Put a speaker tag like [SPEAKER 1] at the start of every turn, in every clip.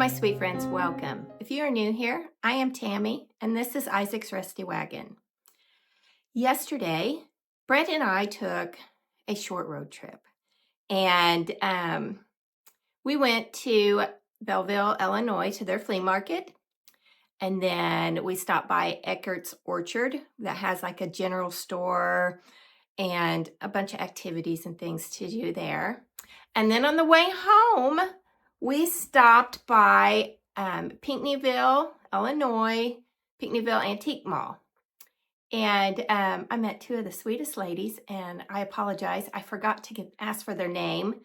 [SPEAKER 1] my sweet friends, welcome. If you are new here, I am Tammy, and this is Isaac's Rusty Wagon. Yesterday, Brett and I took a short road trip, and we went to Belleville, Illinois, to their flea market, and then we stopped by Eckert's Orchard that has like a general store and a bunch of activities and things to do there. And then on the way home, we stopped by Pinckneyville, Illinois, Pinckneyville Antique Mall. And I met two of the sweetest ladies, and I apologize. I forgot to ask for their name,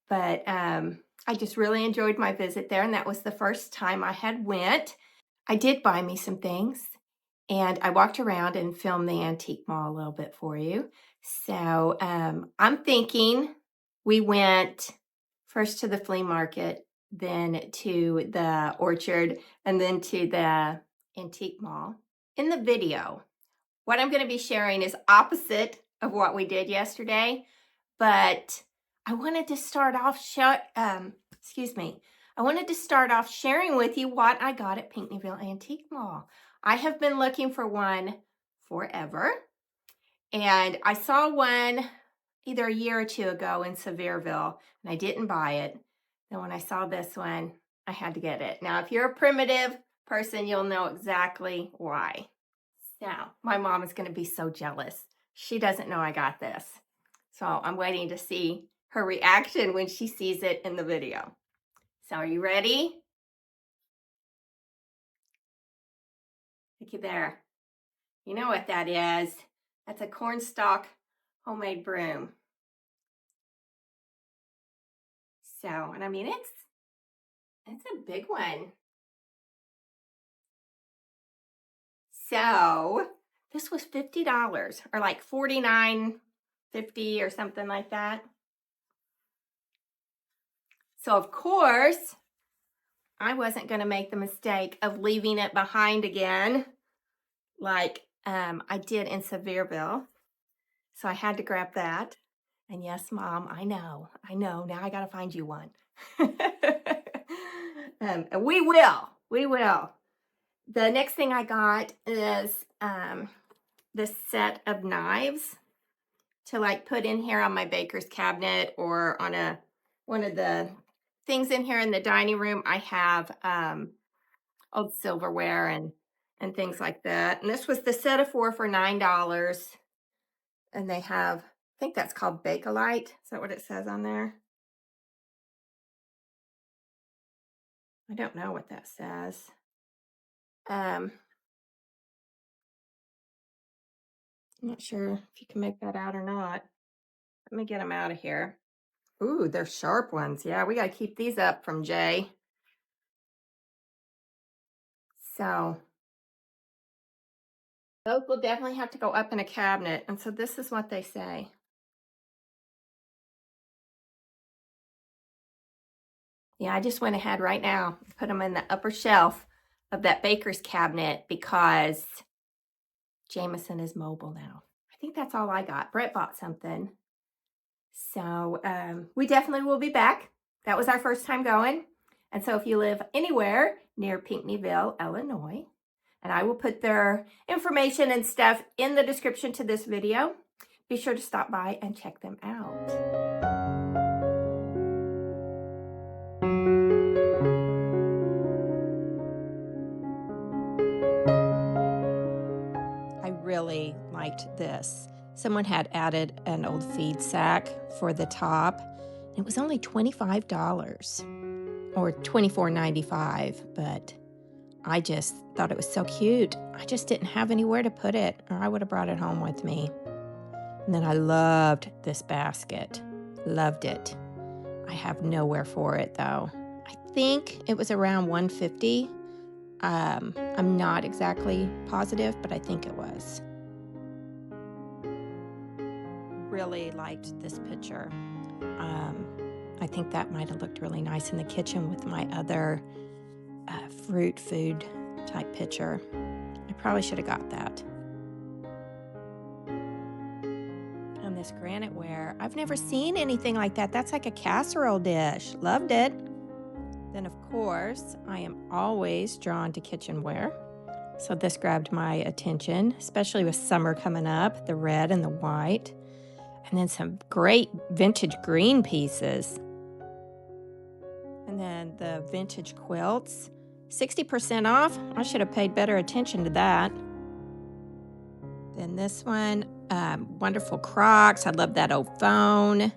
[SPEAKER 1] but I just really enjoyed my visit there, and that was the first time I had went. I did buy me some things, and I walked around and filmed the antique mall a little bit for you. So I'm thinking we went first to the flea market, then to the orchard, and then to the antique mall. In the video, what I'm going to be sharing is opposite of what we did yesterday, but I wanted to start off sharing with you what I got at Pinckneyville Antique Mall. I have been looking for one forever, and I saw one either a year or two ago in Sevierville, and I didn't buy it. Then when I saw this one, I had to get it. Now, if you're a primitive person, you'll know exactly why. Now, my mom is going to be so jealous. She doesn't know I got this. So I'm waiting to see her reaction when she sees it in the video. So are you ready? Looky there. You know what that is. That's a cornstalk homemade broom. So, and I mean, it's a big one. So this was $50 or like $49.50 or something like that. So of course, I wasn't going to make the mistake of leaving it behind again like I did in Sevierville. So I had to grab that. And yes, Mom, I know. Now I got to find you one. And we will. The next thing I got is this set of knives to like put in here on my baker's cabinet or on one of the things in here in the dining room. I have old silverware and things like that. And this was the set of 4 for $9. And they have, I think that's called Bakelite. Is that what it says on there? I don't know what that says. I'm not sure if you can make that out or not. Let me get them out of here. Ooh, they're sharp ones. Yeah, we got to keep these up from Jay. So those will definitely have to go up in a cabinet. And so this is what they say. Yeah, I just went ahead right now, put them in the upper shelf of that baker's cabinet because Jameson is mobile now. I think that's all I got. Brett bought something. So we definitely will be back. That was our first time going. And so if you live anywhere near Pinckneyville, Illinois, and I will put their information and stuff in the description to this video, be sure to stop by and check them out. I really liked this. Someone had added an old feed sack for the top. It was only $25 or $24.95, but I just thought it was so cute. I just didn't have anywhere to put it, or I would have brought it home with me. And then I loved this basket. Loved it. I have nowhere for it, though. I think it was around $150. I'm not exactly positive, but I think it was. Really liked this picture. I think that might have looked really nice in the kitchen with my other fruit food type picture. I probably should have got that. And this granite ware, I've never seen anything like that. That's like a casserole dish. Loved it. Then, of course, I am always drawn to kitchenware. So this grabbed my attention, especially with summer coming up, the red and the white. And then some great vintage green pieces. And then the vintage quilts, 60% off. I should have paid better attention to that. Then this one, wonderful Crocs. I love that old phone.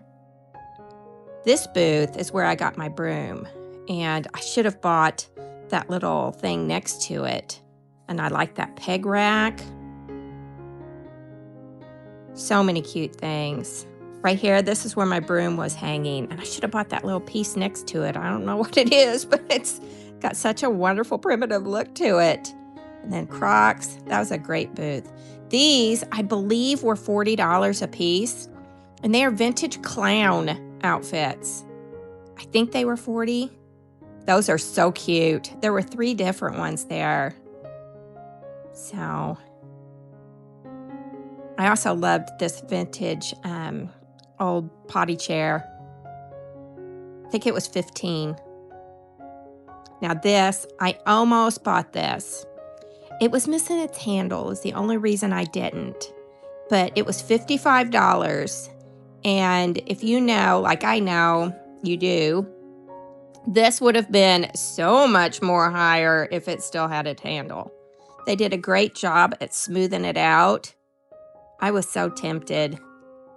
[SPEAKER 1] This booth is where I got my broom. And I should have bought that little thing next to it. And I like that peg rack. So many cute things. Right here, this is where my broom was hanging. And I should have bought that little piece next to it. I don't know what it is, but it's got such a wonderful primitive look to it. And then Crocs, that was a great booth. These, I believe, were $40 a piece. And they are vintage clown outfits. I think they were $40. Those are so cute. There were 3 different ones there. So I also loved this vintage old potty chair. I think it was $15. Now this, I almost bought this. It was missing its handle is the only reason I didn't. But it was $55. And if you know, like I know you do, this would have been so much more higher if it still had its handle. They did a great job at smoothing it out. I was so tempted.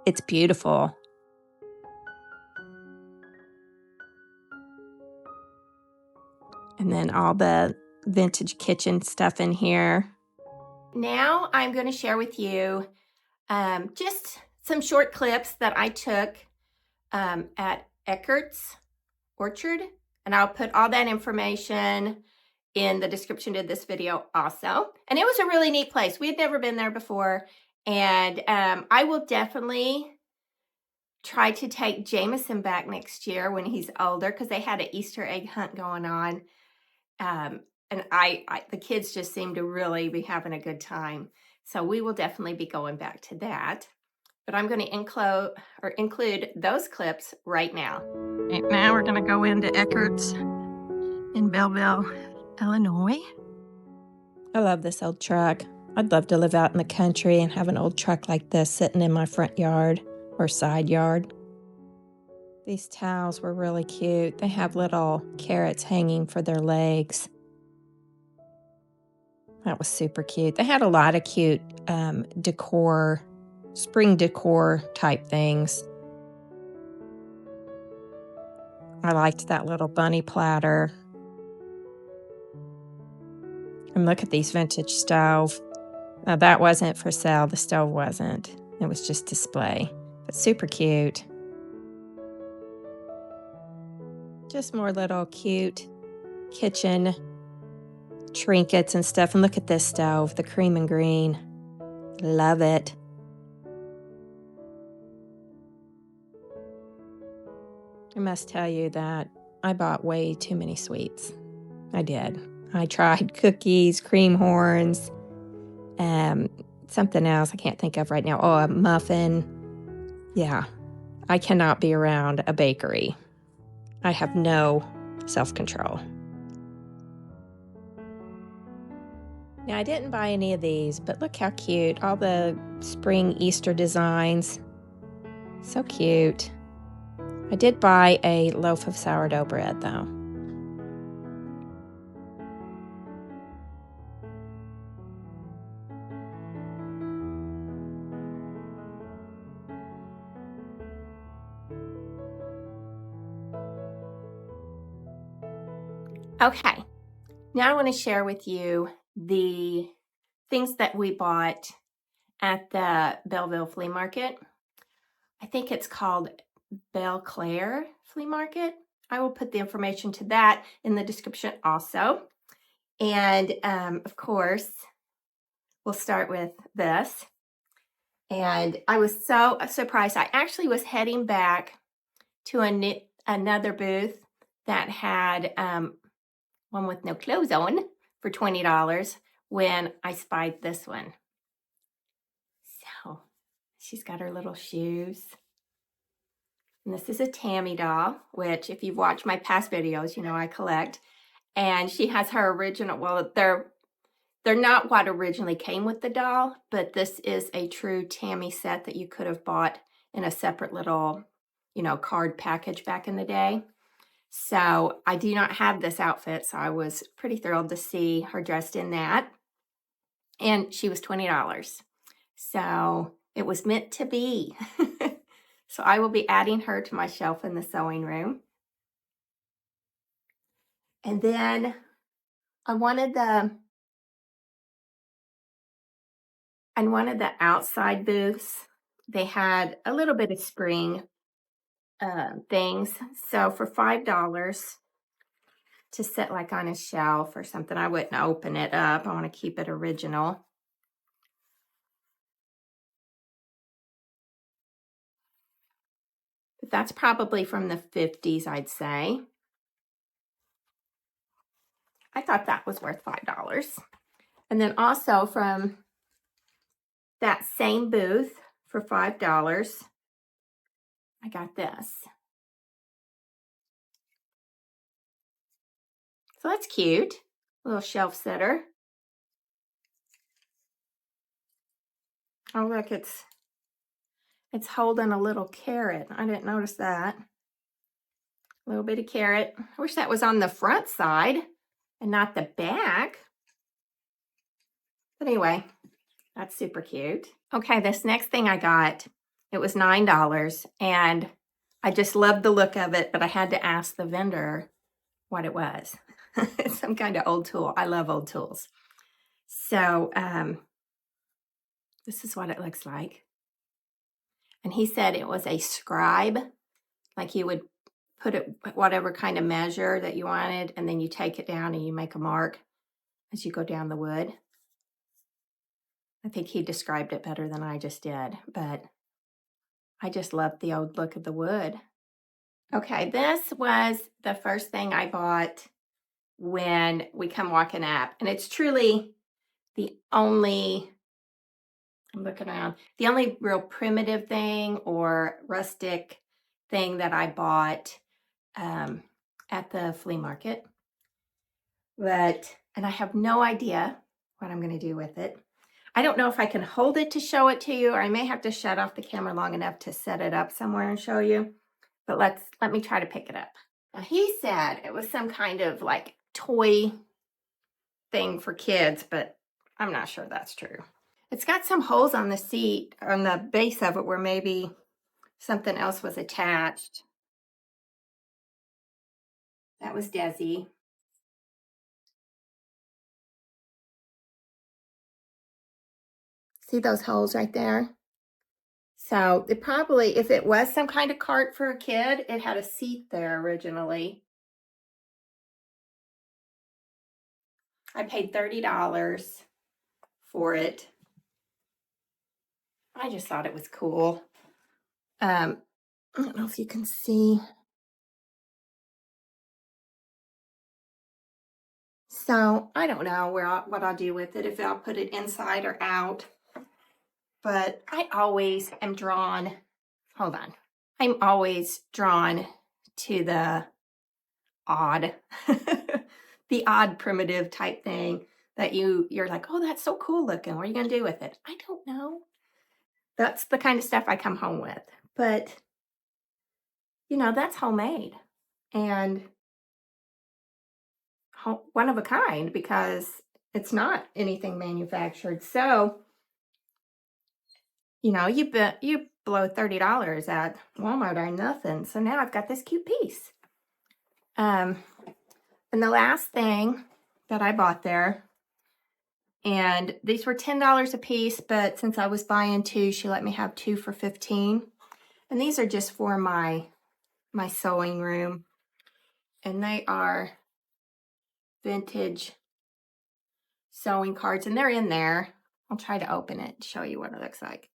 [SPEAKER 1] It's beautiful. And then all the vintage kitchen stuff in here. Now I'm going to share with you just some short clips that I took at Eckert's Orchard. And I'll put all that information in the description of this video also. And it was a really neat place. We had never been there before. And I will definitely try to take Jameson back next year when he's older, because they had an Easter egg hunt going on. And the kids just seem to really be having a good time. So we will definitely be going back to that. But I'm going to include those clips right now. Right now we're going to go into Eckert's in Belleville, Illinois. I love this old truck. I'd love to live out in the country and have an old truck like this sitting in my front yard or side yard. These towels were really cute. They have little carrots hanging for their legs. That was super cute. They had a lot of cute decor, spring decor type things. I liked that little bunny platter. And look at these vintage stove. Now that wasn't for sale. The stove wasn't. It was just display. But super cute. Just more little cute kitchen trinkets and stuff. And look at this stove, the cream and green. Love it. I must tell you that I bought way too many sweets. I did. I tried cookies, cream horns, something else I can't think of right now. Oh, a muffin. Yeah, I cannot be around a bakery. I have no self-control. Now, I didn't buy any of these, but look how cute. All the spring Easter designs. So cute. I did buy a loaf of sourdough bread, though. Okay, now I want to share with you the things that we bought at the Belleville flea market. I think it's called Belle-Clair flea market. I will put the information to that in the description also. And of course, we'll start with this. And I was so surprised. I actually was heading back to another booth that had one with no clothes on for $20 when I spied this one. So she's got her little shoes. And this is a Tammy doll, which if you've watched my past videos, you know I collect. And she has her original, well, they're not what originally came with the doll, but this is a true Tammy set that you could have bought in a separate little, you know, card package back in the day. So I do not have this outfit, so I was pretty thrilled to see her dressed in that. And she was $20. So it was meant to be. So I will be adding her to my shelf in the sewing room. And then I wanted the outside booths. They had a little bit of spring things. So for $5 to sit like on a shelf or something, I wouldn't open it up. I want to keep it original. But that's probably from the 50s, I'd say. I thought that was worth $5. And then also from that same booth for $5, I got this. So that's cute. A little shelf sitter. Oh, look, it's holding a little carrot. I didn't notice that. A little bit of carrot. I wish that was on the front side and not the back. But anyway, that's super cute. Okay, this next thing I got, it was $9, and I just loved the look of it, but I had to ask the vendor what it was. It's some kind of old tool. I love old tools. So this is what it looks like. And he said it was a scribe, like you would put it whatever kind of measure that you wanted, and then you take it down and you make a mark as you go down the wood. I think he described it better than I just did, but I just loved the old look of the wood. Okay, this was the first thing I bought when we come walking up, and it's truly the only, I'm looking around, the only real primitive thing or rustic thing that I bought at the flea market. And I have no idea what I'm going to do with it. I don't know if I can hold it to show it to you, or I may have to shut off the camera long enough to set it up somewhere and show you. But let me try to pick it up. Now, he said it was some kind of like toy thing for kids, but I'm not sure that's true. It's got some holes on the seat, on the base of it, where maybe something else was attached. That was Desi. See those holes right there? So it probably, if it was some kind of cart for a kid, it had a seat there originally. I paid $30 for it. I just thought it was cool. I don't know if you can see. So I don't know what I'll do with it, if I'll put it inside or out. But I always am drawn, hold on. I'm always drawn to the odd, the odd primitive type thing that you're like, oh, that's so cool looking. What are you going to do with it? I don't know. That's the kind of stuff I come home with. But, you know, that's homemade and one of a kind, because it's not anything manufactured. So, you know, you blow $30 at Walmart or nothing. So now I've got this cute piece. And the last thing that I bought there, and these were $10 a piece, but since I was buying two, she let me have two for $15. And these are just for my sewing room. And they are vintage sewing cards, and they're in there. I'll try to open it and show you what it looks like.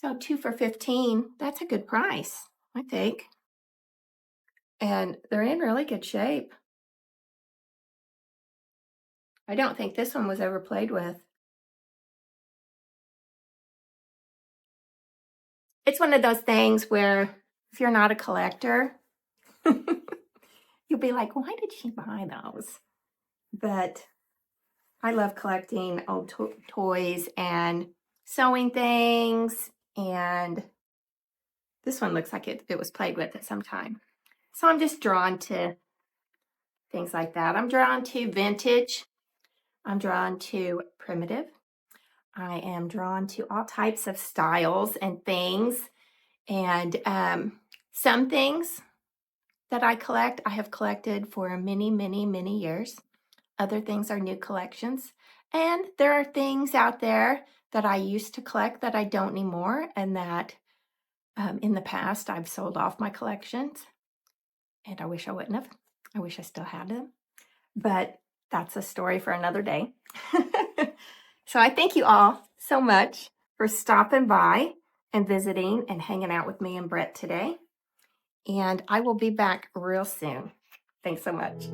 [SPEAKER 1] So 2 for $15, that's a good price, I think. And they're in really good shape. I don't think this one was ever played with. it's one of those things where if you're not a collector, you'll be like, why did she buy those? But I love collecting old toys and sewing things. And this one looks like it was played with at some time. So I'm just drawn to things like that. I'm drawn to vintage. I'm drawn to primitive. I am drawn to all types of styles and things. And some things that I collect, I have collected for many, many, many years. Other things are new collections. And there are things out there that I used to collect that I don't anymore, and that in the past I've sold off my collections. And I wish I wouldn't have. I wish I still had them. But that's a story for another day. So I thank you all so much for stopping by and visiting and hanging out with me and Brett today. And I will be back real soon. Thanks so much.